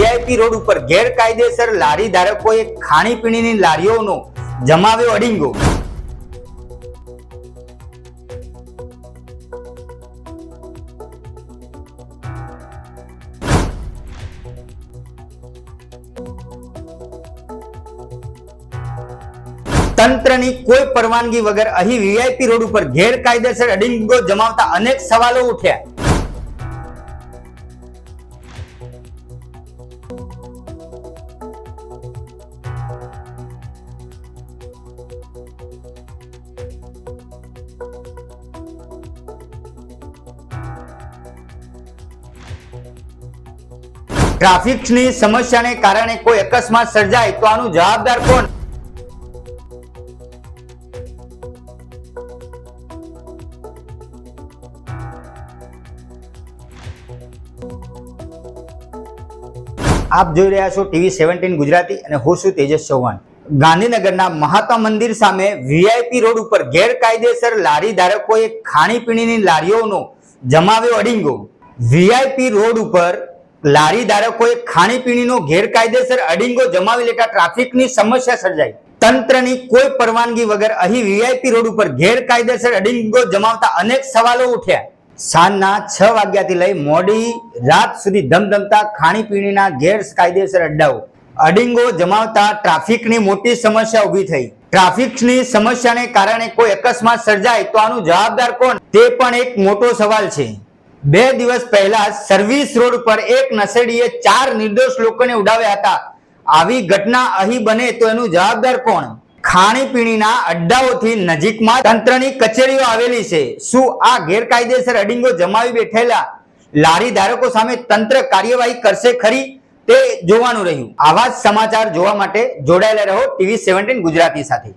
VIP road ઉપર ગેરકાયદેસર લારી ધારકોએ ખાણીપીણીની લારીઓનો જમાવ્યો અડીંગો। તંત્રની કોઈ પરવાનગી વગર અહીં વીઆઈપી રોડ ઉપર ગેરકાયદેસર અડીંગો જમાવતા અનેક સવાલો ઉઠ્યા। ટ્રાફિકની સમસ્યાને કારણે કોઈ અકસ્માત સર્જાય તો આનું જવાબદાર કોણ? આપ જોઈ રહ્યા છો ટીવી 17 ગુજરાતી અને હું છું તેજસ ચૌહાણ। ગાંધીનગરના મહાત્મા મંદિર સામે વીઆઈપી રોડ ઉપર ગેરકાયદેસર લારી ધારકોએ ખાણીપીણીની લારીઓનો જમાવ્યો અડીંગો। વીઆઈપી રોડ ઉપર લારી ધારકોએ ખાણીપીણીનો ગેરકાયદેસર અડીંગો જમાવી લેતા ટ્રાફિકની સમસ્યા સર્જાઈ। તંત્રની કોઈ પરવાનગી વગર અહીં વીઆઈપી રોડ ઉપર ગેરકાયદેસર અડીંગો જમાવતા અનેક સવાલો ઉઠ્યા। સાંજના 6 વાગ્યાથી લઈ મોડી રાત સુધી ધમધમતા ખાણીપીણીના ગેરકાયદેસર અડ્ડાઓ અડીંગો જમાવતા ટ્રાફિકની મોટી સમસ્યા ઊભી થઈ। ટ્રાફિકની સમસ્યાને કારણે કોઈ અકસ્માત સર્જાય તો આનું જવાબદાર કોણ? તે પણ એક મોટો સવાલ છે। 2 દિવસ પહેલા સર્વિસ રોડ પર એક નશેડીએ 4 નિર્દોષ લોકોને ઉડાવ્યા હતા। આવી ઘટના અહીં બને તો એનું જવાબદાર કોણ? ખાણીપીણીના અડ્ડાઓથી નજીકમાં તંત્રની કચેરીઓ આવેલી છે। શું આ ગેરકાયદેસર અડીંગો જમાવી બેઠેલા લારી ધારકો સામે તંત્ર કાર્યવાહી કરશે ખરી? તે જોવાનું રહ્યું। આવા જ સમાચાર જોવા માટે જોડાયેલા રહો ટીવી 17 ગુજરાતી સાથે।